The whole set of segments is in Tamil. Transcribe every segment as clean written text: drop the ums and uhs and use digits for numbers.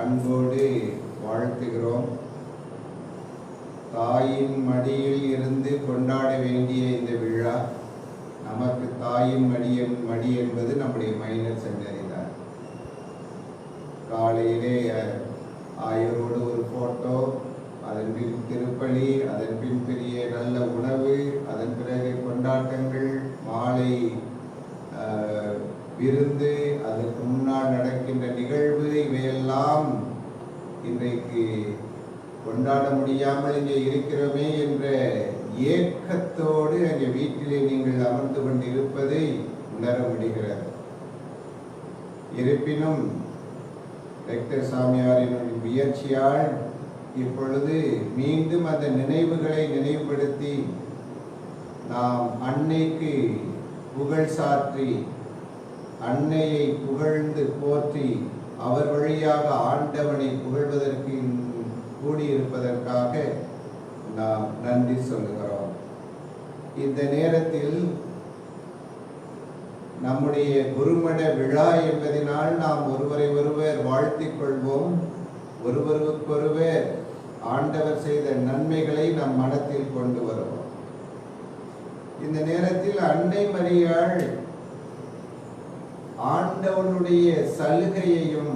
அன்போடு வாழ்த்துகிறோம். தாயின் மடியில் இருந்து கொண்டாட வேண்டிய இந்த விழா, நமக்கு தாயின் மடி என்பது நம்முடைய மைனர் செமினரி தான். காலையிலே ஆயரோடு ஒரு போட்டோ, அதன் பின் திருப்பலி, அதன் பின் பெரிய நல்ல உணவு, அதன் பிறகு கொண்டாட்டங்கள், மாலை விருந்து, அதற்கு முன்னால் நடக்கின்ற நிகழ்வு, இவையெல்லாம் இன்றைக்கு கொண்டாட முடியாமல் இங்கே இருக்கிறோமே என்ற ஏக்கத்தோடு அங்கே வீட்டிலே நீங்கள் அமர்ந்து கொண்டிருப்பதை உணர முடிகிறது. இருப்பினும் டாக்டர் சாமியாரின் முயற்சியால் இப்பொழுது மீண்டும் அந்த நினைவுகளை நினைவுபடுத்தி நாம் அன்னைக்கு புகழ் சாற்றி, அன்னையை புகழ்ந்து போற்றி, அவர் வழியாக ஆண்டவனை புகழ்வதற்கு கூடியிருப்பதற்காக நாம் நன்றி சொல்லுகிறோம். இந்த நேரத்தில் நம்முடைய குருமட விழா என்பதனால் நாம் ஒருவரை ஒருவர் வாழ்த்திக் கொள்வோம். ஒருவருக்கொருவர் ஆண்டவர் செய்த நன்மைகளை நம் மனத்தில் கொண்டு வருவோம். இந்த நேரத்தில் அன்னை மரியாள் ஆண்டவனுடைய சலுகையையும்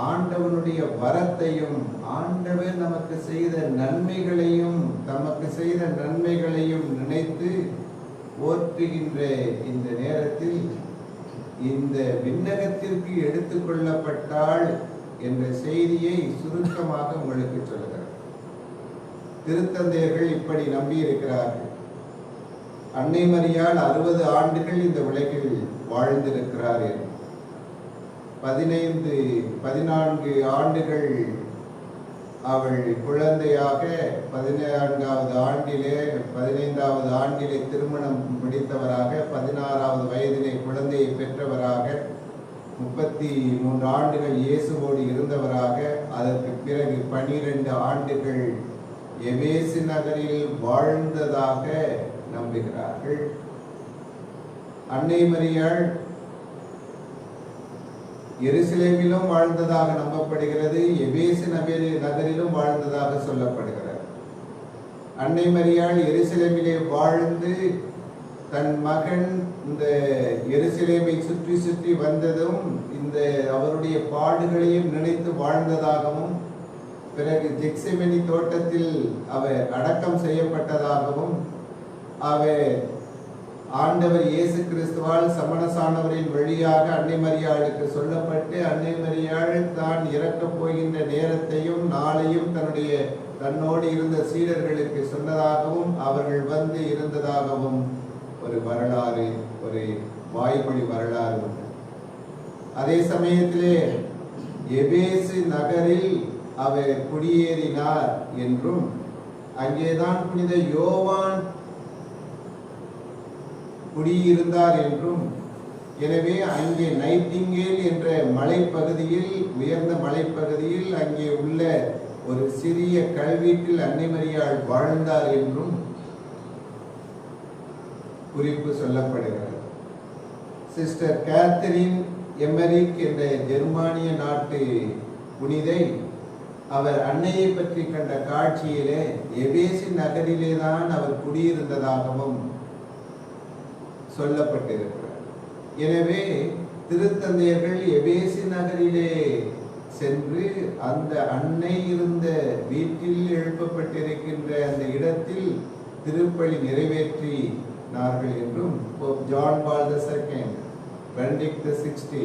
ஆண்டவனுடைய வரத்தையும் ஆண்டவர் நமக்கு செய்த நன்மைகளையும் தமக்கு செய்த நன்மைகளையும் நினைத்து போற்றுகின்ற இந்த நேரத்தில் இந்த விண்ணகத்திற்கு எடுத்துக்கொள்ளப்பட்டாள் என்ற செய்தியை சுருக்கமாக உங்களுக்கு சொல்லுகிறேன். திருத்தந்தையர்கள் இப்படி நம்பி இருக்கிறார்கள். அன்னை மரியாள் 60 ஆண்டுகள் இந்த உலகில் வாழ்ந்திருக்கிறார். 14 ஆண்டுகள் அவள் குழந்தையாக, 15வது ஆண்டிலே திருமணம் முடித்தவராக, 16வது வயதிலே குழந்தையை பெற்றவராக, 33 ஆண்டுகள் இயேசுவோடு இருந்தவராக, அதற்கு பிறகு 12 ஆண்டுகள் எபேசு நகரில் வாழ்ந்ததாக நம்புகிறார்கள். அன்னை மரியாள் எருசலேமிலும் வாழ்ந்ததாக நம்பப்படுகிறது, எபேசு நகரிலும் வாழ்ந்ததாக சொல்லப்படுகிறது. அன்னை மரியாள் எருசலேமிலே வாழ்ந்து தன் மகன் இந்த எருசலேமை சுற்றி சுற்றி வந்ததும் இந்த அவருடைய பாடுகளையும் நினைத்து வாழ்ந்ததாகவும், பிறகு ஜெத்செமனி தோட்டத்தில் அவர் அடக்கம் செய்யப்பட்டதாகவும், அவர் ஆண்டவர் இயேசு கிறிஸ்துவால் சமணசானவரின் வழியாக அன்னை மரியாளுக்கு சொல்லப்பட்டு அன்னை மரியாள் தான் இறக்கப் போகின்ற நேரத்தையும் நாளையும் தன்னோடு இருந்த சீடர்களுக்கு சொன்னதாகவும், அவர்கள் வந்து இருந்ததாகவும் ஒரு வரலாறு, ஒரு வாய்மொழி வரலாறு உண்டு. அதே சமயத்திலே எபேசு நகரில் அவர் குடியேறினார் என்றும், அங்கேதான் புனித யோவான் குடியிருந்தார் என்றும், எனவே அங்கே நைட்டிங்கேல் என்ற மலைப்பகுதியில், உயர்ந்த மலைப்பகுதியில் அங்கே உள்ள ஒரு சிறிய கல்வீட்டில் அன்னை மரியாள் வாழ்ந்தார் என்றும் குறிப்பு சொல்லப்படுகிறது. சிஸ்டர் கேத்தரின் எமரிக் என்ற ஜெர்மானிய நாட்டு புனிதை அவர் அன்னையை பற்றி கண்ட காட்சியிலே எபேசு நகரிலே தான் அவர் குடியிருந்ததாகவும் சொல்லப்பட்டிருக்கிறார். எனவே திருத்தந்தையர்கள் எபேசு நகரிலே சென்று அந்த அன்னை இருந்த வீட்டில் எழுப்பப்பட்டிருக்கின்ற அந்த இடத்தில் திருப்பலி நிறைவேற்றினார்கள் என்றும், ஜான் பால் II, பெனடிக்ட் XVI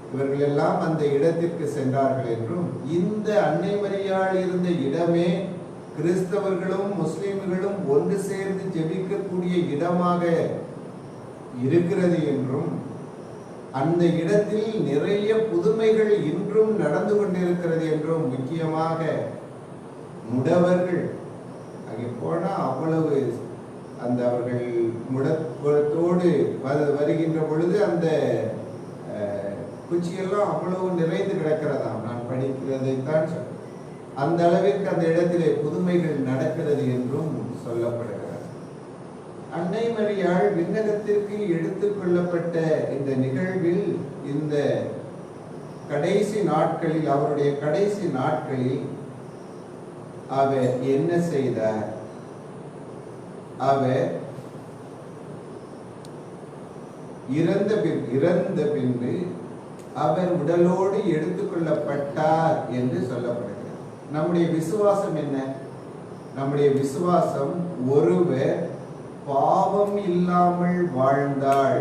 இவர்கள் எல்லாம் அந்த இடத்திற்கு சென்றார்கள் என்றும், இந்த அன்னை மரியாள் இருந்த இடமே கிறிஸ்தவர்களும் முஸ்லிம்களும் ஒன்று சேர்ந்து ஜெபிக்கக்கூடிய இடமாக இருக்கிறது என்றும், அந்த இடத்தில் நிறைய புதுமைகள் இன்றும் நடந்து கொண்டிருக்கிறது என்றும், முக்கியமாக முடவர்கள் அங்கே போனால் அவ்வளவு அந்த அவர்கள் முடத்தோடு வருகின்ற பொழுது அந்த குச்சியெல்லாம் அவ்வளவு நிறைந்து கிடக்கிறதாம். நான் படிக்கிறதைத்தான் அந்த அளவிற்கு அந்த இடத்திலே புதுமைகள் நடக்கிறது என்றும் சொல்லப்படுகிறது. அன்னை மரியாள் விண்ணகத்திற்கு எடுத்துக் கொள்ளப்பட்ட இந்த நிகழ்வில் இந்த கடைசி நாட்களில், அவருடைய கடைசி நாட்களில் அவர் என்ன செய்தார்? அவர் இறந்த பின்பு அவர் உடலோடு எடுத்துக்கொள்ளப்பட்டார் என்று சொல்லப்படுகிறது. நம்முடைய விசுவாசம் என்ன? நம்முடைய விசுவாசம், ஒருவர் பாவம் இல்லாமல் வாழ்ந்தாள்,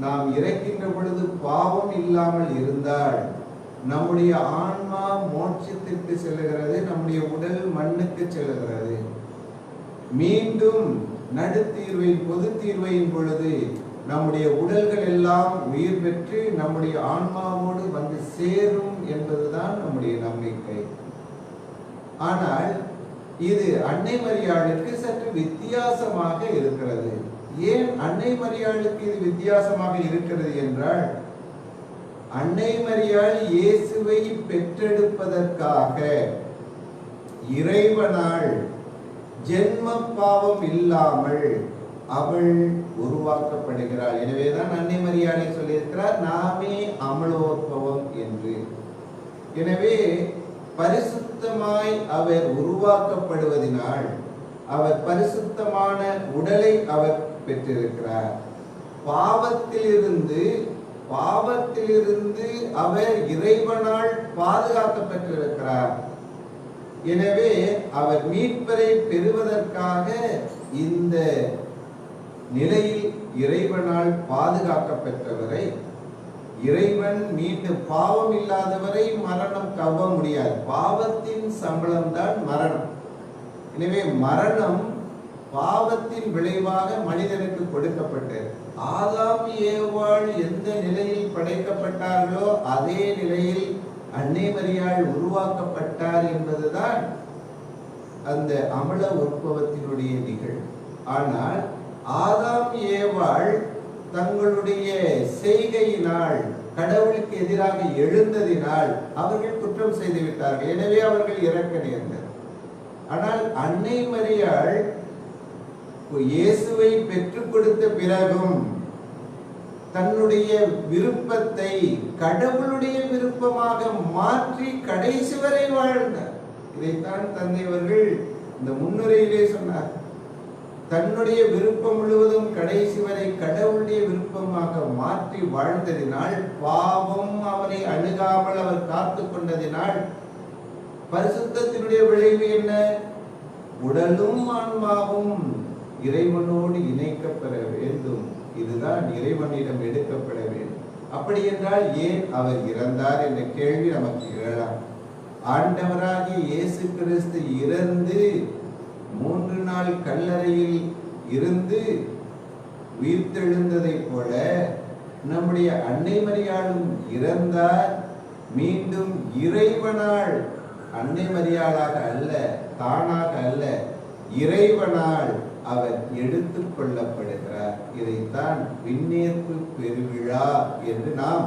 நாம் இறக்கின்ற பொழுது பாவம் இல்லாமல் இருந்தால் நம்முடைய ஆன்மா மோட்சத்திற்கு செல்லுகிறது, நம்முடைய உடல் மண்ணுக்கு செல்லுகிறது. மீண்டும் நடுத்தீர்வையின் பொது தீர்வையின் பொழுது நம்முடைய உடல்கள் எல்லாம் உயிர் பெற்று நம்முடைய ஆன்மாவோடு வந்து சேரும் என்பதுதான் நம்முடைய நம்பிக்கை. ஆனால் இது அன்னை மரியாளுக்கு சற்று வித்தியாசமாக இருக்கிறது. ஏன் அன்னை மரியாளுக்கு இது வித்தியாசமாக இருக்கிறது என்றால், அன்னை மரியாள் இயேசுவை பெற்றெடுப்பதற்காக இறைவனால் ஜென்ம பாவம் இல்லாமல் அவள் உருவாக்கப்படுகிறாள். எனவேதான் அன்னை மரியாளை சொல்லியிருக்கிறார், நாமே அமலோத்பவம் என்று. எனவே பரிசுத்தமாய் அவர் உருவாக்கப்படுவதனால் அவர் பரிசுத்தமான உடலை அவர் பெற்றிருக்கிறார். பாவத்திலிருந்து அவர் இறைவனால் பாதுகாக்கப்பட்டிருக்கிறார். எனவே அவர் மீட்பரை பெறுவதற்காக இந்த நிலையில் இறைவனால் பாதுகாக்கப்பட்டவரை, இறைவன் மீண்டும் பாவம் இல்லாதவரை மரணம் கவ்வ முடியாது. பாவத்தின் சம்பளம் தான் மரணம். எனவே மரணம் பாவத்தின் விளைவாக மனிதனுக்கு கொடுக்கப்பட்டது. ஆதாம் ஏவாள் எந்த நிலையில் படைக்கப்பட்டார்களோ அதே நிலையில் அன்னை மரியாள் உருவாக்கப்பட்டார் என்பதுதான் அந்த அமல உற்பவத்தினுடைய நிகழ்வு. ஆனால் ஆதாம் ஏவாள் தங்களுடைய செய்கையினால் கடவுளுக்கு எதிராக எழுந்ததினால் அவர்கள் குற்றம் செய்து விட்டார்கள். எனவே அவர்கள் இறக்க நேர்ந்தது. ஆனால் அன்னை மரியாள் இயேசுவை பெற்றுக் கொடுத்த பிறகும் தன்னுடைய விருப்பத்தை கடவுளுடைய விருப்பமாக மாற்றி கடைசி வரை வாழ்ந்தார். இதைத்தான் தந்தை அவர்கள் இந்த முன்னுரையிலே சொன்னார். தன்னுடைய விருப்பம் முழுவதும் கடைசி வரை கடவுளுடைய விருப்பமாக மாற்றி வாழ்ந்ததினால், பாவம் அவரை அணுகாமல் அவர் காத்து கொண்டதினால், பரிசுத்தத்தினுடைய விளைவு என்ன? உடலும் ஆன்மாவும் இறைவனோடு இணைக்கப்பட வேண்டும். இதுதான் இறைவனிடம் எடுக்கப்பட வேண்டும். அப்படி என்றால் ஏன் அவர் இறந்தார் என்ற கேள்வி நமக்கு எழலாம். ஆண்டவராகிய இயேசு கிறிஸ்து இறந்து 3 நாள் கல்லறையில் இருந்து உயிர்த்தெழுந்ததை போல நம்முடைய அன்னை மரியாளும் இறந்தார். மீண்டும் இறைவனால், அன்னை மரியாளாக அல்ல, தானாக அல்ல, இறைவனால் அவர் எடுத்துக் கொள்ளப்படுகிறார். இதைத்தான் விண்ணேற்பு பெருவிழா என்று நாம்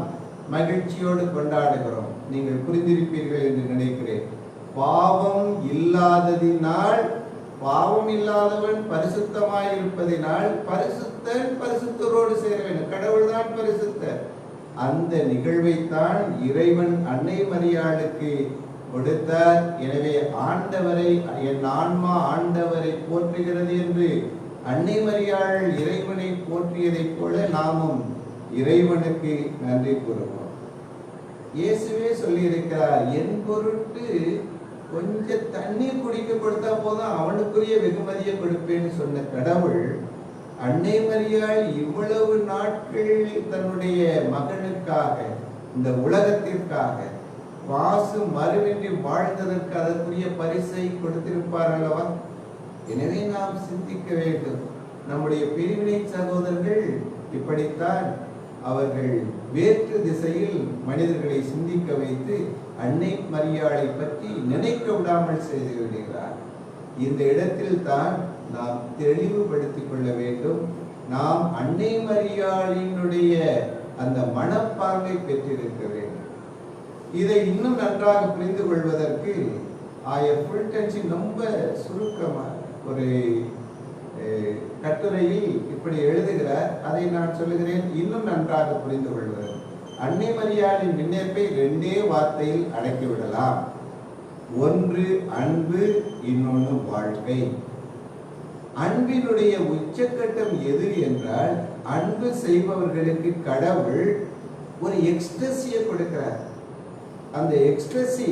மகிழ்ச்சியோடு கொண்டாடுகிறோம். நீங்கள் புரிந்திருப்பீர்கள் என்று நினைக்கிறேன். பாவம் இல்லாததினால், பாவம் இல்லாதவன் பரிசுத்தமாய் இருப்பதினால் பரிசுத்தன் பரிசுத்தரோடு சேர வேண்டும். கடவுள்தான் பரிசுத்தர். அந்த நிகழ்வைத்தான் இறைவன் அன்னை மரியாளுக்கு கொடுத்தார். எனவே ஆண்டவரை, என் ஆன்மா ஆண்டவரை போற்றுகிறது என்று அன்னை மரியாள் இறைவனை போற்றியதைப் போல நாமும் இறைவனுக்கு நன்றி கூறுவோம். இயேசுவே சொல்லியிருக்கிறார், என் பொருட்டு கொஞ்சம் தண்ணீர் குடிக்க கொடுத்தா போதும் அவனுக்குரிய வெகுமதியை கொடுப்பேன்னு சொன்ன கடவுள் அன்னை மரியாள் இவ்வளவு நாட்கள் தன்னுடைய மகனுக்காக, இந்த உலகத்திற்காக வாசு மறுவின்றி வாழ்ந்ததற்கு அதற்குரிய பரிசை கொடுத்திருப்பார் அல்லவா? எனவே நாம் சிந்திக்க வேண்டும். நம்முடைய பிரிவினை சகோதரர்கள் இப்படித்தான் அவர்கள் வேற்று திசையில் மனிதர்களை சிந்திக்க வைத்து அன்னை மரியாளை பற்றி நினைக்க விடாமல் செய்து விடுகிறார். இந்த இடத்தில் தான் நாம் தெளிவுபடுத்திக் கொள்ள வேண்டும். நாம் அன்னை மரியாளினுடைய அந்த மனப்பாங்கை பெற்றிருக்க வேண்டும். இதை இன்னும் நன்றாக புரிந்து கொள்வதற்கு ஆயர் ஃபுல்டன்ஸின் ரொம்ப சுருக்கமாக ஒரு கட்டுரையில் இப்படி எழுதுகிறார். அதை நான் சொல்லுகிறேன் இன்னும் நன்றாக புரிந்து கொள்வது. அன்னை மரியாளின் விண்ணப்பை ரெண்டே வார்த்தையில் அடக்கிவிடலாம். ஒன்று அன்பு, இன்னொன்று வாழ்க்கை. அன்பினுடைய உச்சக்கட்டம் எது என்றால், அன்பு செய்பவர்களுக்கு கடவுள் ஒரு எக்ஸ்ட்ரஸியை கொடுக்கிறார். அந்த எக்ஸ்ட்ரஸி,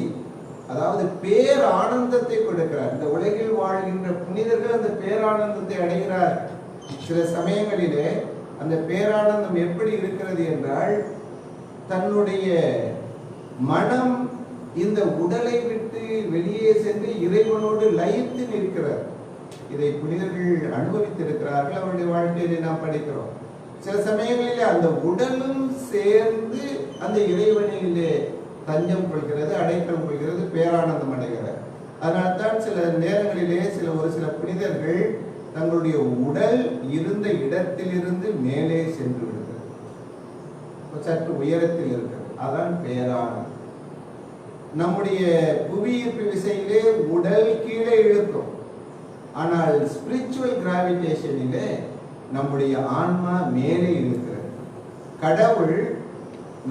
அதாவது பேர் ஆனந்தத்தை கொடுக்கிறார். இந்த உலகில் வாழ்கின்ற புனிதர்கள் அந்த பேரானந்தத்தை அடைகிறார். சில சமயங்களிலே அந்த பேரானந்தம் எப்படி இருக்கிறது என்றால், தன்னுடைய மனம் இந்த உடலை விட்டு வெளியே சென்று இறைவனோடு லயித்து நிற்கிறார். இதை புனிதர்கள் அனுபவித்திருக்கிறார்கள், அவருடைய வாழ்க்கையிலே நாம் படிக்கிறோம். சில சமயங்களிலே அந்த உடலும் சேர்ந்து அந்த இறைவனிலே தஞ்சம் கொள்கிறது, அடைக்கலம் கொள்கிறது, பேரானந்தம் அடைகிறது. அதனால்தான் சில நேரங்களிலே ஒரு சில புனிதர்கள் தங்களுடைய உடல் இருந்த இடத்திலிருந்து மேலே சென்று விடுகிறது, சற்று உயரத்தில் இருக்கிறது. அதான் பேரானந்தம். நம்முடைய புவியீர்ப்பு விசையிலே உடல் கீழே இழுக்கும், ஆனால் ஸ்பிரிச்சுவல் கிராவிடேஷனிலே நம்முடைய ஆன்மா மேலே இருக்கிறது. கடவுள்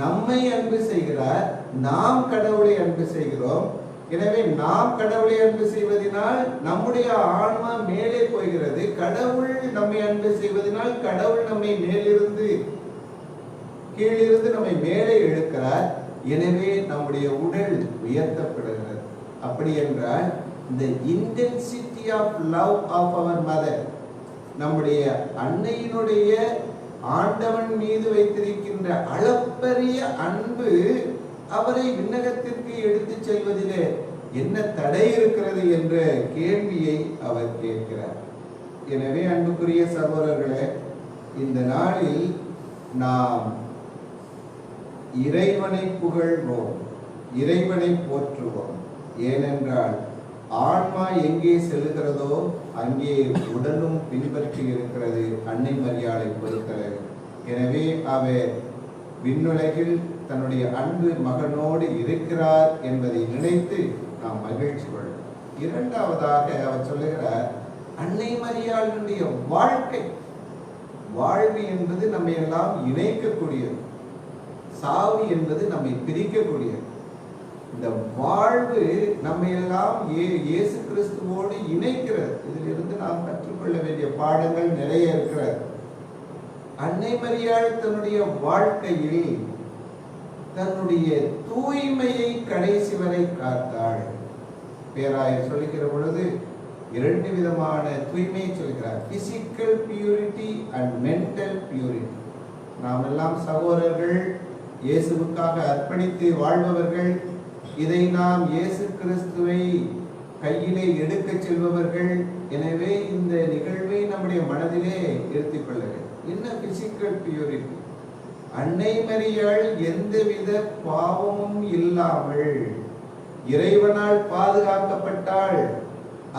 நம்மை அன்பு செய்கிறார், நாம் கடவுளை அன்பு செய்கிறோம். எனவே நாம் கடவுளை அன்பு செய்வதனால் நம்முடைய ஆன்மா மேலே போகிறது. கடவுள் நம்மை அன்பு செய்வதனால் கடவுள் நம்மை மேலிருந்து கீழிருந்து நம்மை மேலே இழுக்கிறார். எனவே நம்முடைய உடல் உயர்த்தப்படுகிறது. அப்படி என்றால் இந்த intensity of love of our mother, நம்முடைய அன்னையினுடைய ஆண்டவன் மீது வைத்திருக்கின்ற அளப்பரிய அன்பு அவரை விண்ணகத்திற்கு எடுத்து செல்வதிலே என்ன தடை இருக்கிறது என்ற கேள்வியை அவர் கேட்கிறார். எனவே அன்புக்குரிய சகோதரர்களே, இந்த நாளில் நாம் இறைவனை புகழ்வோம், இறைவனை போற்றுவோம். ஏனென்றால் ஆன்மா எங்கே செல்லுகிறதோ அங்கே உடலும் பின்பற்றி இருக்கிறது அன்னை மரியாளை பொறுத்தளவு. எனவே அவர் விண்ணுலகில் தன்னுடைய அன்பு மகனோடு இருக்கிறார் என்பதை நினைத்து நாம் மகிழ்ச்சி கொள்வோம். இரண்டாவதாக அவர் சொல்லுகிறார், அன்னை மரியாளுடைய வாழ்க்கை. வாழ்வு என்பது நம்மை எல்லாம் இணைக்கக்கூடியது, சாவு என்பது நம்மை பிரிக்கக்கூடியது. இந்த வாழ்வு நம்மை எல்லாம் இயேசு கிறிஸ்துவோடு இணைக்கிறது. இதிலிருந்து நாம் கற்றுக்கொள்ள வேண்டிய பாடங்கள் நிறைய இருக்கிறது. அன்னை மரியாள் தன்னுடைய வாழ்க்கையில் தன்னுடைய தூய்மையை கடைசி வரை காத்தாள். பேராயர் சொல்லுகிற பொழுது இரண்டு விதமான தூய்மையை சொல்கிறார், physical purity and mental purity. நாம் எல்லாம் சகோதரர்கள், இயேசுவுக்காக அர்ப்பணித்து வாழ்பவர்கள். இதை நாம் இயேசு கிறிஸ்துவை கையிலே எடுக்க செல்பவர்கள். எனவே இந்த நிகழ்வை நம்முடைய மனதிலே எடுத்துக் கொள்ள வேண்டும். என்ன பிசிக்கல் பியூரிட்டி? அன்னை மரியாள் எந்தவித பாவமும் இல்லாமல் இறைவனால் பாதுகாக்கப்பட்டாள்.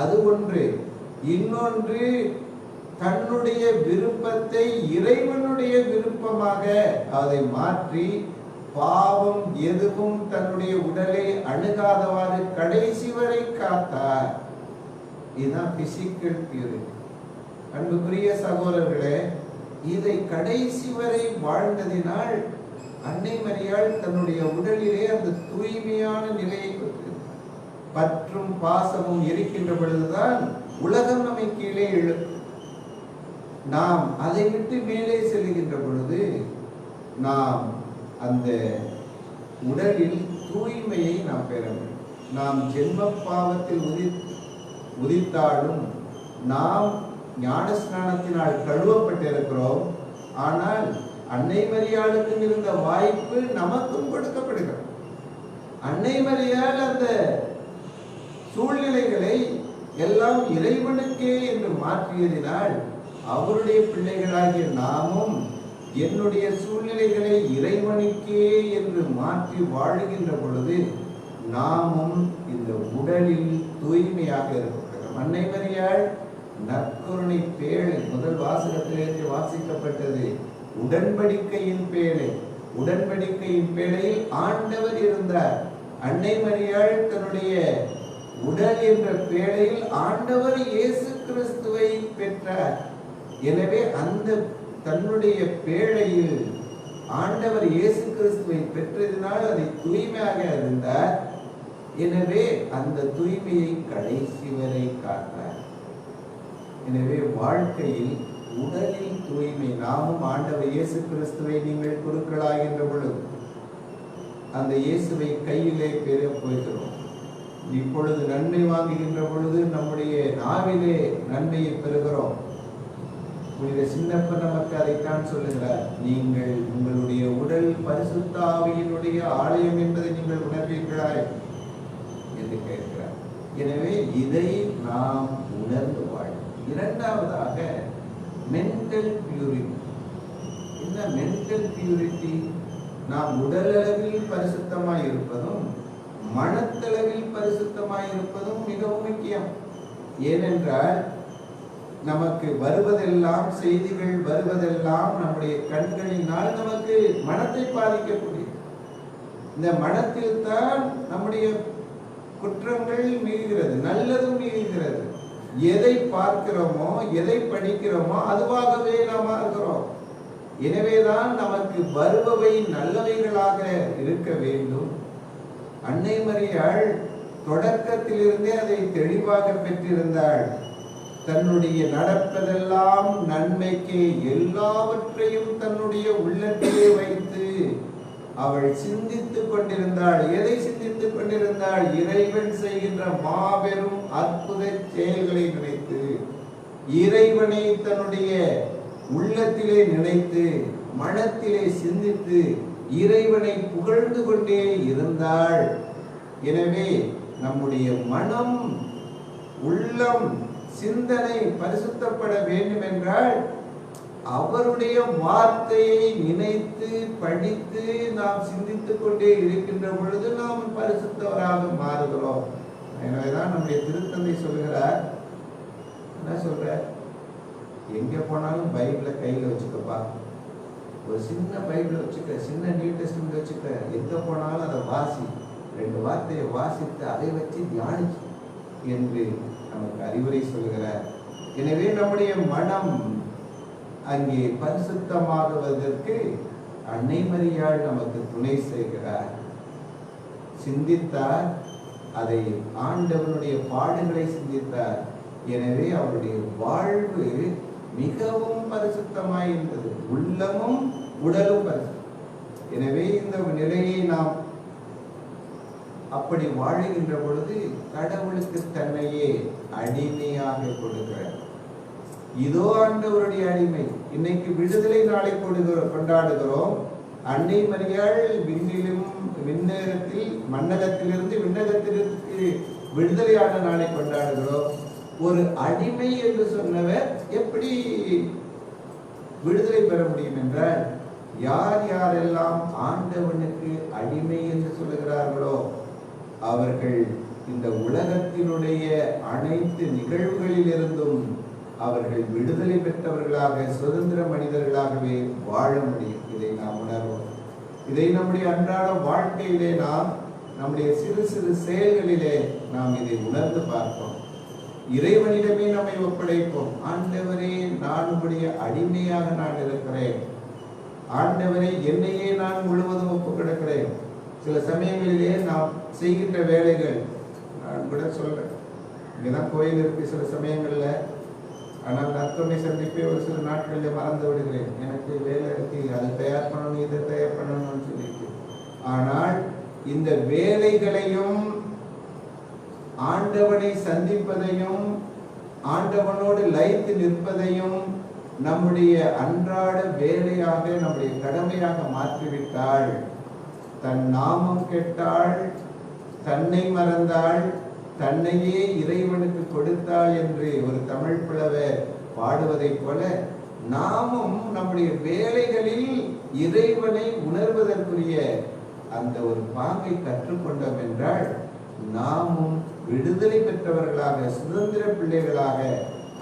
அது ஒன்று. இன்னொன்று, தன்னுடைய விருப்பத்தை இறைவனுடைய விருப்பமாக அதை மாற்றி பாவம் எதுவும் தன்னுடைய உடலை அணுகாதவாறு கடைசி வரை காத்தார். இதுதான் பிசிக்கல் பியூரிட்டி. அன்புக்குரிய சகோதரர்களே, இதை கடைசி வரை வாழ்ந்ததினால் அன்னை மரியாள் தன்னுடைய உடலிலே அந்த தூய்மையான நிலையை கொடுக்கிறது. பற்றும் பாசமும் இருக்கின்ற பொழுதுதான் உலகம் நம்மை கீழே இழுக்கும். நாம் அதை விட்டு மேலே செல்கின்ற பொழுது நாம் அந்த உடலில் தூய்மையை நாம் பெற வேண்டும். நாம் ஜென்ம பாவத்தில் உதித்தாலும் நாம் ஞான ஸ்நானத்தினால் கழுவப்பட்டிருக்கிறோம். ஆனால் அன்னை மரியாளுக்கும் இருந்த வாய்ப்பு நமக்கும் கொடுக்கப்படுகிறது. அன்னை மரியாள் அந்த சூழ்நிலைகளை எல்லாம் இறைவனுக்கே என்று மாற்றியதினால் அவருடைய பிள்ளைகளாகிய நாமும் என்னுடைய சூழ்நிலைகளை இறைவனுக்கே என்று மாற்றி வாழுகின்ற பொழுது நாமும் இந்த உடலில் தூய்மையாக இருக்கிறோம். அன்னை மரியாள் நற்கருணை பேழை, முதல் வாசகத்திலிருந்து வாசிக்கப்பட்டது உடன்படிக்கையின் பேழை. உடன்படிக்கையின் பேழையில் ஆண்டவர் இருந்தார். அன்னை மரியாள் தன்னுடைய உடல் என்ற பேழையில் ஆண்டவர் இயேசு கிறிஸ்துவை பெற்றார். எனவே அந்த தன்னுடைய பேழையில் ஆண்டவர் இயேசு கிறிஸ்துவை பெற்றதினால் அதை தூய்மையாக இருந்தார். எனவே அந்த தூய்மையை கடைசி வரை காத்தார். எனவே வாழ்க்கையில் உடலில் தூய்மை, நாமும் ஆண்டவர் இயேசு கிறிஸ்துவை நீங்கள் குருக்களாகின்ற பொழுது அந்த இயேசுவை கையிலே பெற போகிறோம். இப்பொழுது நன்மை வாங்குகின்ற பொழுது நம்முடைய நாவிலே நன்மையை பெறுகிறோம். புனித சின்னப்பன் நமக்கு அதைத்தான் சொல்லுகிறார். நீங்கள் உங்களுடைய உடல் பரிசுத்த ஆவியினுடைய ஆலயம் என்பதை நீங்கள் உணர்வீர்களா என்று கேட்கிறார். எனவே இதை நாம் உணர்ந்து வாழும். இரண்டாவதாக மென்டல் பியூரிட்டி. என்ன மென்டல் பியூரிட்டி? நாம் உடலளவில் பரிசுத்தமாய் இருப்பதும் மனத்தளவில் பரிசுத்தமாய் இருப்பதும் மிகவும் முக்கியம். ஏனென்றால் நமக்கு வருவதெல்லாம், செய்திகள் வருவதெல்லாம் நம்முடைய கண்களினால் நமக்கு மனத்தை பாதிக்கக்கூடிய, இந்த மனத்தில் தான் நம்முடைய குற்றங்கள் மீறுகிறது, நல்லதும் மீறுகிறது. எதை பார்க்கிறோமோ, எதை படிக்கிறோமோ அதுவாகவே நாம் இருக்கிறோம். எனவேதான் நமக்கு வருபவை நல்லவைகளாக இருக்க வேண்டும். அன்னை மரியாள் தொடக்கத்திலிருந்தே அதை தெளிவாக பெற்றிருந்தாள். தன்னுடைய நடப்பதெல்லாம் நன்மைக்கு, எல்லாவற்றையும் தன்னுடைய உள்ளத்திலே வைத்து அவள் சிந்தித்துக் கொண்டிருந்தாள். எதை சிந்தித்துக் கொண்டிருந்தாள்? இறைவன் செய்கின்ற மாபெரும் அற்புத செயல்களை நினைத்து, இறைவனை தன்னுடைய உள்ளத்திலே நினைத்து, மனத்திலே சிந்தித்து, இறைவனை புகழ்ந்து கொண்டே இருந்தாள். எனவே நம்முடைய மனம், உள்ளம், சிந்தனை பரிசுத்தப்பட வேண்டும் என்றால் அவருடைய வார்த்தையை நினைத்து படித்து நாம் சிந்தித்துக் கொண்டே இருக்கின்ற பொழுது நாம் பரிசுத்தவராக மாறுகிறோம். எனவேதான் நம்முடைய திருத்தந்தை சொல்கிறார், என்ன சொல்ற, எங்க போனாலும் பைபிளை கையில வச்சுக்கப்பா, ஒரு சின்ன பைபிளை வச்சுக்க, சின்ன நியூ டெஸ்டமெண்ட் வச்சுக்க, எங்க போனாலும் அதை வாசி, 2 வார்த்தையை வாசித்து அதை வச்சு தியானிச்சு என்று நமக்கு அறிவுரை சொல்கிறார். எனவே நம்முடைய மனம் அங்கே பரிசுத்தமாகுவதற்கு அன்னை மரியாள் நமக்கு துணை செய்கிறார். சிந்தித்தார், அதை ஆண்டவனுடைய பாடுகளை சிந்தித்தார். எனவே அவருடைய வாழ்வு மிகவும் பரிசுத்தமாய் இருந்தது, உள்ளமும் உடலும் பரிசுத்தம். எனவே இந்த நிலையை நாம் அப்படி வாழுகின்ற பொழுது கடவுளுக்கு தன்னையே அடிமையாக கொடுக்கிறார். இதோ ஆண்டவருடைய அடிமை. இன்னைக்கு விடுதலை நாளை கொண்டாடுகிறோம். அன்னை மரியாள் விண்ணகத்தில், மன்னகத்திலிருந்து விண்ணகத்திற்கு விடுதலையான நாளை கொண்டாடுகிறோம். ஒரு அடிமை என்று சொன்னவர் எப்படி விடுதலை பெற முடியும் என்றால், யார் யாரெல்லாம் ஆண்டவனுக்கு அடிமை என்று சொல்லுகிறார்களோ அவர்கள் இந்த உலகத்தினுடைய அனைத்து நிகழ்வுகளிலிருந்தும் அவர்கள் விடுதலை பெற்றவர்களாக, சுதந்திர மனிதர்களாகவே வாழ முடியும். இதை நாம் உணர்வோம். இதை நம்முடைய அன்றாட வாழ்க்கையிலே நாம், நம்முடைய சிறு சிறு செயல்களிலே நாம் இதை உணர்ந்து பார்ப்போம். இறைவனிடமே நம்மை ஒப்படைப்போம். ஆண்டவரே, நான் உடைய அடிமையாக நான் இருக்கிறேன். ஆண்டவரே, என்னையே நான் முழுவதும் ஒப்பு கிடக்கிறேன். சில சமயங்களிலே நாம் செய்கின்ற வேலைகள், நான் கூட சொல்றேன், இங்கதான் கோயில் இருக்கு சில சமயங்கள்ல, ஆனால் நற்கருணை சந்திப்பே ஒரு சில நாட்களில் மறந்து விடுகிறேன். எனக்கு வேலை இருக்கு, அதை தயார் பண்ணணும், இதை தயார் பண்ணணும்னு சொல்லிட்டு. ஆனால் இந்த வேலைகளையும் ஆண்டவனை சந்திப்பதையும் ஆண்டவனோடு லயித்து நிற்பதையும் நம்முடைய அன்றாட வேலையாக, நம்முடைய கடமையாக மாற்றிவிட்டாள். தன் நாமம் கெட்டாள், தன்னை மறந்தாள், தன்னையே இறைவனுக்கு கொடுத்தாள் என்று ஒரு தமிழ் புலவர் பாடுவதைப் போல, நாமும் நம்முடைய வேலைகளில் இறைவனை உணர்வதற்குரிய அந்த ஒரு பாங்கை கற்றுக்கொண்டோம் என்றால் நாமும் விடுதலை பெற்றவர்களாக, சுதந்திர பிள்ளைகளாக,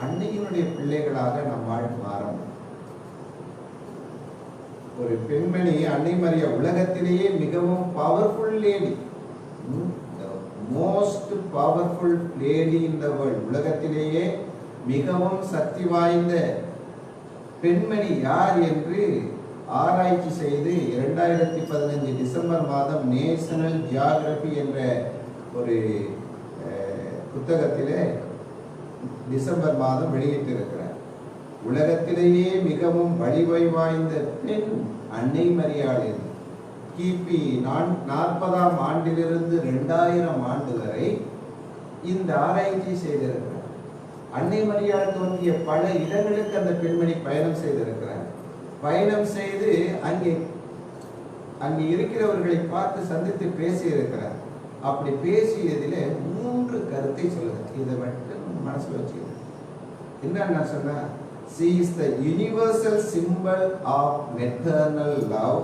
அன்னையினுடைய பிள்ளைகளாக நம்மால் மாறும். ஒரு பெண்மணி, அன்னை மரியா, உலகத்திலேயே மிகவும் powerful lady, most powerful lady in the world, உலகத்திலேயே மிகவும் சக்தி வாய்ந்த பெண்மணி யார் என்று ஆராய்ச்சி செய்து 2015 டிசம்பர் மாதம் நேஷனல் ஜியாகிரபி என்ற ஒரு புத்தகத்திலே டிசம்பர் மாதம் வெளியிட்டிருக்கிறார். உலகத்திலேயே மிகவும் வலிமை வாய்ந்த பெண் அன்னை மரியாள் என்று கிபி 40ஆம் ஆண்டிலிருந்து 2000 ஆண்டு வரை இந்த ஆராய்ச்சி செய்திருக்கிறார். அன்னை மரியாள் தோன்றிய பல இடங்களுக்கு அந்த பெண்மணி பயணம் செய்திருக்கிறார். பயணம் செய்து அங்கே இருக்கிறவர்களை பார்த்து சந்தித்து பேசி இருக்கிறார். அப்படி பேசியதிலே 3 கருத்தை சொல்லுது. இதை மட்டும் மனசுல வச்சுக்கணும். என்ன சொன்னா, she is the universal symbol of maternal love,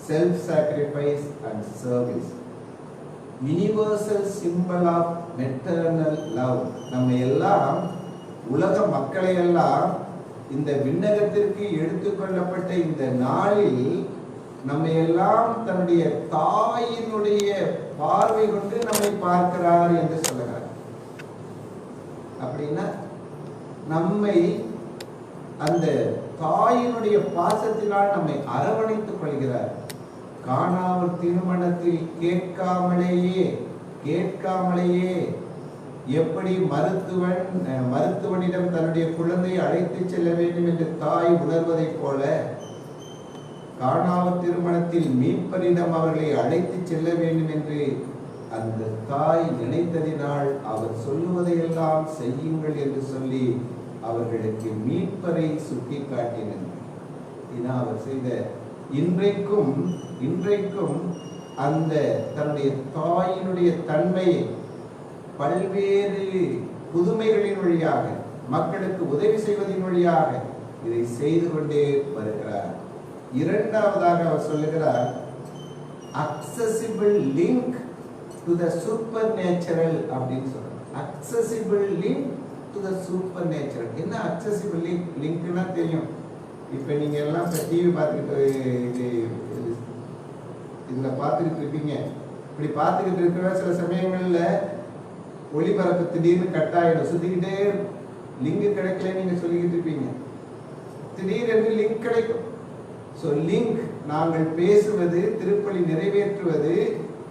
self-sacrifice and service. Universal symbol of maternal love. நம்ம எல்லாம் உலக மக்களை எல்லாம் இந்த விண்ணகத்திற்கு எடுத்துக்கொள்ளப்பட்ட இந்த நாளில் நம்ம எல்லாம் தன்னுடைய தாயினுடைய பார்வை கொண்டு நம்மை பார்க்கிறார் என்று சொல்லுகிறார். அப்படின்னா நம்மை அந்த தாயினுடைய பாசத்தினால் நம்மை அரவணைத்துக் கொள்கிறார். காணாவூர் திருமணத்தில் கேட்காமலேயே எப்படி மருத்துவனிடம் தன்னுடைய குழந்தையை அழைத்து செல்ல வேண்டும் என்று தாய் உணர்வதை போல காணாவூர் திருமணத்தில் மீட்பரிடம் அவர்களை அழைத்து செல்ல வேண்டும் என்று அந்த தாய் நினைத்ததினால் அவர் சொல்லுவதையெல்லாம் செய்யுங்கள் என்று சொல்லி அவர்களுக்கு மீட்பரை சுட்டி காட்டினார். இதுதான் அவர் செய்த. இன்றைக்கும் அந்த தன்னுடைய தாயினுடைய தன்மையை பல்வேறு புதுமைகளின் வழியாக மக்களுக்கு உதவி செய்வதன் வழியாக இதை செய்து கொண்டே வருகிறார். இரண்டாவதாக அவர் சொல்லுகிறார், accessible link to the supernatural அப்படின்னு சொல்றார். accessible link to the supernatural. என்ன accessible linkனா தெரியும். இப்ப நீங்க எல்லாம் டிவி பார்த்துக்கிட்டு இதுல பார்த்துக்கிட்டு இருப்பீங்க. இப்படி பார்த்துக்கிட்டு இருக்கிற சில சமயங்கள்ல ஒளிபரப்பு திடீர்னு கட் ஆயிடும். சுத்திக்கிட்டே லிங்க் கிடைக்கல நீங்க சொல்லிக்கிட்டு இருப்பீங்க. திடீரென்று லிங்க் கிடைக்கும். ஸோ லிங்க், நாங்கள் பேசுவது, திருப்பலி நிறைவேற்றுவது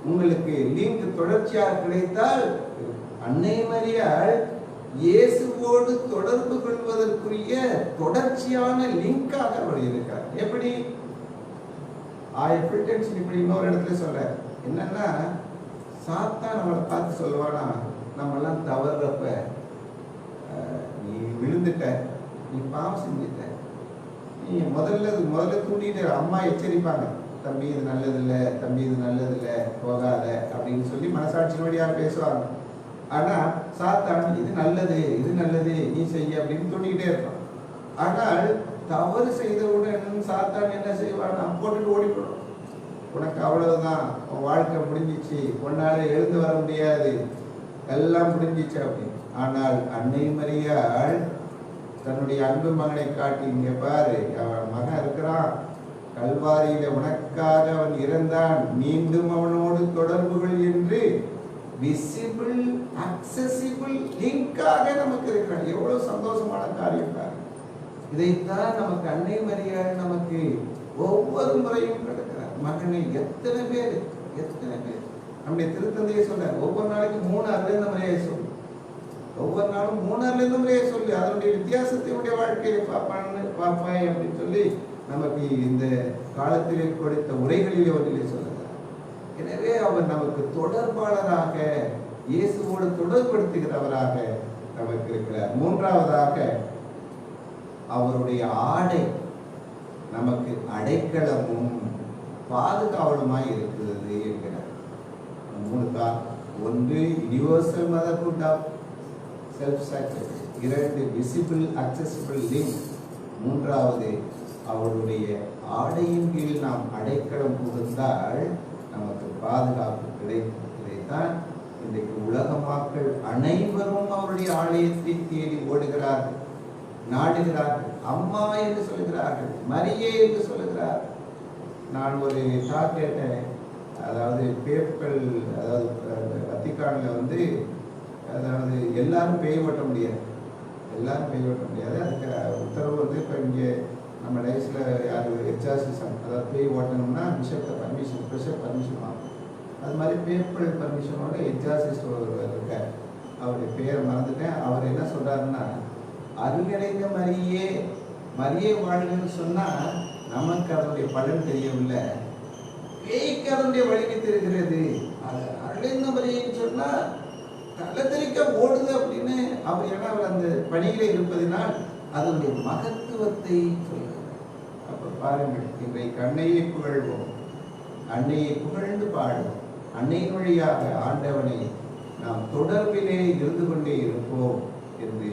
உங்களுக்கு லிங்க் தொடர்ச்சியாக கிடைத்தால் அன்னை மரியாள் இயேசுவோடு தொடர்பு கொள்வதற்குரிய தொடர்ச்சியான லிங்காக அவர் இருக்கார். எப்படி இப்படி இன்னொரு இடத்துல சொல்ற என்னன்னா, சாத்தான் நம்மளை பார்த்து சொல்லுவானா, நம்ம எல்லாம் தவறுறப்ப நீ விழுந்துட்ட, நீ பாவம் செஞ்சுட்ட, நீ முதல்ல தூண்டிட்டு அம்மா எச்சரிப்பாங்க, தம்பி இது நல்லது இல்லை, தம்பி இது நல்லது இல்லை, போகாத அப்படின்னு சொல்லி மனசாட்சி வழியாக பேசுவாங்க. ஆனா சாத்தான் இது நல்லது நீ செய்ய அப்படின்னு தூண்டிக்கிட்டே இருப்பான். ஆனால் தவறு செய்தவுடன் சாத்தான் என்ன செய்வான், போட்டுட்டு ஓடிப்படும். உனக்கு அவ்வளவுதான், உன் வாழ்க்கை முடிஞ்சிச்சு, உன்னால எழுந்து வர முடியாது, எல்லாம் முடிஞ்சிச்சு அப்படின்னு. ஆனால் அன்னை மரியாள் தன்னுடைய அன்பு மகனை காட்டி, இங்க பாரு, அவன் மகன் இருக்கிறான், கல்வாரியில உனக்காக அவன் இறந்தான், மீண்டும் அவனோடு தொடர்புகள் என்று விசிபிள் அக்சசிபிள் லிங்காக நமக்கு இருக்கிறான். எவ்வளவு சந்தோஷமான காரியம் பாரு. இதைத்தான் நமக்கு அன்னை மரியாள் நமக்கு ஒவ்வொரு முறையும் கிடைக்கிறார். மகனை எத்தனை பேர் நம்முடைய திருத்தந்தையை சொல்ல, ஒவ்வொரு நாளைக்கு 3 அருளிந்த முறையை சொல்லு, ஒவ்வொரு நாளும் 3 அருளிந்த முறையை சொல்லு, அதனுடைய வித்தியாசத்தினுடைய வாழ்க்கையை பார்ப்பாய் அப்படின்னு சொல்லி நமக்கு இந்த காலத்திலே கொடுத்த உரைகளிலே ஒன்றிலே சொல்லுகிறார். எனவே அவர் நமக்கு தொடர்பாளராக, இயேசுவோடு தொடர்படுத்துகிறவராக நமக்கு இருக்கிறார். மூன்றாவதாக அவருடைய ஆடை நமக்கு அடைக்கலமும் பாதுகாவலுமாய் இருக்கிறது என்கிறார். 3 காரணம். 1 universal motherhood of self sacrifice, 2 visible accessible link, 3வது அவருடைய ஆடையின் கீழ் நாம் அடைக்கலம் புகுந்தால் நமக்கு பாதுகாப்பு கிடைக்கும். இதைத்தான் இன்றைக்கு உலக மக்கள் அனைவரும் அவருடைய ஆலயத்தை தேடி ஓடுகிறார்கள், நாடுகிறார்கள். அம்மா என்று சொல்லுகிறார்கள், மரியே என்று சொல்லுகிறார்கள். நான் ஒரு டாக் கேட்டேன், அதாவது பேப்பல், அதாவது வத்திக்கான்ல அதாவது எல்லாரும் பேய் ஓட்ட முடியாது, அதுக்கு உத்தரவு இப்போ இங்கே நம்ம லைஃப்ல யார் எக்ஸாசிசம், அதாவது பேய் ஓட்டணும்னா பிஷப் பர்மிஷன் வாங்கணும். அது மாதிரி பேப்பல் பர்மிஷனோட எக்ஸாசிஸ்ட் ஒருவர் இருக்கார். அவருடைய பேரை மறந்துட்டேன். அவர் என்ன சொல்றாருன்னா, அருள்நிறைந்த மரியே வாழ்கன்னு சொன்னா நமக்கு அதனுடைய பலன் தெரியவில்லை, பேய்க்கு அதனுடைய வழிக்கு தெரிகிறது. அது அருள்நிறைந்த மரியன்னு சொன்னா தலத்தெறிக்க ஓடுது அப்படின்னு அவர் ஏன்னா அவர் அந்த பணியில இருப்பதினால் அதனுடைய மகத்துவத்தை சொல்லுகிறார். அப்ப பாருங்கள், இன்றைக்கு அன்னையை புகழ்வோம், அன்னையை புகழ்ந்து பாடுவோம், அன்னையின் வழியாக ஆண்டவனை நாம் தொடர்பிலே இருந்து கொண்டே இருப்போம் என்று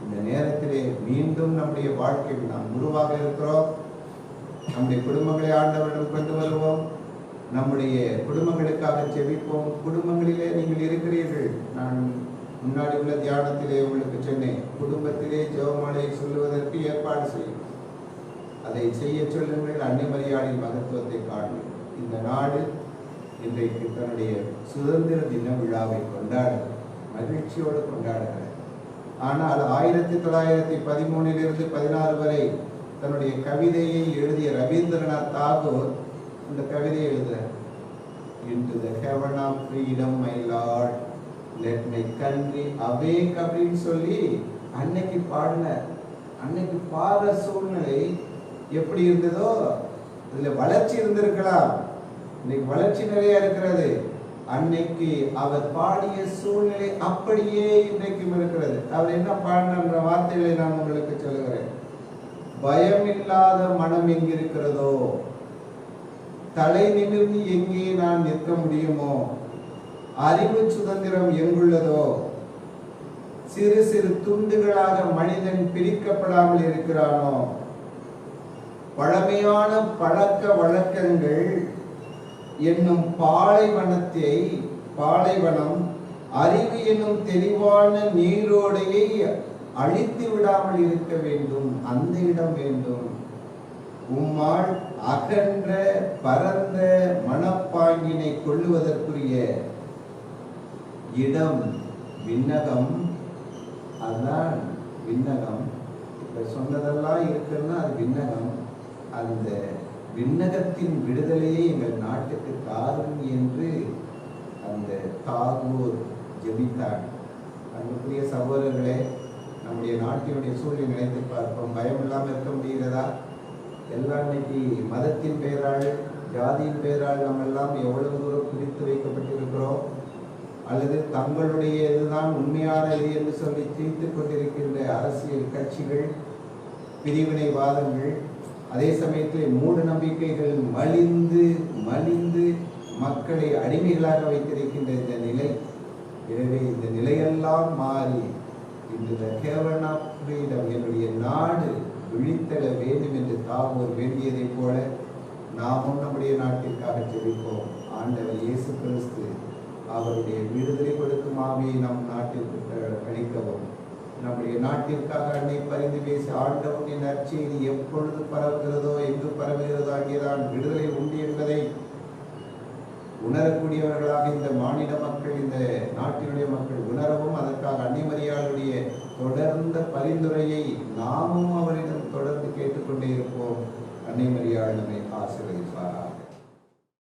இந்த நேரத்திலே மீண்டும் நம்முடைய வாழ்க்கையில் நாம் குருவாக இருக்கிறோம். நம்முடைய குடும்பங்களை ஆண்டவரிடம் கொண்டு வருவோம், நம்முடைய குடும்பங்களுக்காக ஜெபிப்போம். குடும்பங்களிலே நீங்கள் இருக்கிறீர்கள், நான் முன்னாடி உள்ள தியானத்திலே உங்களுக்கு சொன்னேன், குடும்பத்திலே ஜெபமாலை சொல்லுவதற்கு ஏற்பாடு செய்யும். அதை செய்ய சொல்லுங்கள். அன்னை மரியாளின் மகத்துவத்தை காணும். இந்த நாடு இன்றைக்கு தன்னுடைய சுதந்திர தின விழாவை மகிழ்ச்சியோடு கொண்டாடுகிறது. ஆனால் 1913 16 வரை தன்னுடைய கவிதையை எழுதிய ரவீந்திரநாத் தாகூர் இந்த கவிதையை எழுதுறார். Into the heaven of freedom, my Lord, let my country awake அப்படின்னு சொல்லி அன்னைக்கு பாடினார். அன்னைக்கு பாடுற சூழ்நிலை எப்படி இருந்ததோ இதுல வளர்ச்சி இருந்திருக்கலாம், இன்னைக்கு வளர்ச்சி நிறைய இருக்கிறது. அன்னைக்கு அவர் பாடிய சூழ்நிலை அப்படியே இன்றைக்கும் இருக்கிறது. அவர் என்ன பாடின வார்த்தைகளை நான் உங்களுக்கு சொல்லுகிறேன். பயமில்லாத மனம் எங்கிருக்கிறதோ, தலை நிமிர்ந்து எங்கே நான் நிற்க முடியுமோ, அறிவு சுதந்திரம் எங்குள்ளதோ, சிறு சிறு துண்டுகளாக மனிதன் பிரிக்கப்படாமல் இருக்கிறானோ, பழமையான பழக்க வழக்கங்கள் என்னும் பாலைவனம் அறிவு என்னும் தெளிவான நீரோடையை அழித்து விடாமல் இருக்க வேண்டும். அந்த இடம் வேண்டும். உம்மால் அகன்ற பரந்த மனப்பாங்கினை கொள்ளுவதற்குரிய இடம் விண்ணகம். அதுதான் விண்ணகம். இப்ப சொன்னதெல்லாம் இருக்குன்னா அது விண்ணகம். அந்த விண்ணகத்தின் விடுதலையை எங்கள் நாட்டுக்கு தாரும் என்று அந்த தாகூர் ஜெபித்தார். அன்புக்குரிய சகோதரர்களே, நம்முடைய நாட்டினுடைய சூழ்நிலை நினைத்து பார்ப்போம். பயம் இல்லாமல் இருக்க முடிகிறதா? எல்லாம் இன்னைக்கு மதத்தின் பெயரால், ஜாதியின் பெயரால் நம்ம எல்லாம் எவ்வளவு தூரம் பிரித்து வைக்கப்பட்டிருக்கிறோம். அல்லது தங்களுடைய இதுதான் உண்மையானது என்று சொல்லி தீர்த்துக் கொண்டிருக்கின்ற அரசியல் கட்சிகள், பிரிவினைவாதங்கள், அதே சமயத்தில் மூட நம்பிக்கைகள் மலிந்து மக்களை அடிமைகளாக வைத்திருக்கின்ற இந்த நிலை. எனவே இந்த நிலையெல்லாம் மாறி இந்த ஹெவன் ஆஃப் ஃப்ரீடம், என்னுடைய நாடு விழித்தெழ வேண்டும் என்று தாகூர் வேண்டியதை போல நாமும் நம்முடைய நாட்டிற்காக ஜெபிப்போம். ஆண்டவர் இயேசு கிறிஸ்து அவருடைய விடுதலை கொடுக்கும் ஆவியை நம் நாட்டிற்கு அளிக்கவும், நம்முடைய நாட்டிற்காக அன்னை பரிந்து பேசி ஆண்டவனின் நற்செய்தி எப்பொழுது பரவுகிறதோ, எங்கு பரவுகிறதோ அங்கேதான் விடுதலை உண்டு என்பதை உணரக்கூடியவர்களாக இந்த மாநில மக்கள், இந்த நாட்டினுடைய மக்கள் உணரவும், அதற்காக அன்னை மரியாளுடைய தொடர்ந்த பரிந்துரையை நாமும் அவரிடம் தொடர்ந்து கேட்டுக்கொண்டே இருப்போம். அன்னை மரியாள் நம்மை ஆசீர்வதிப்பார்.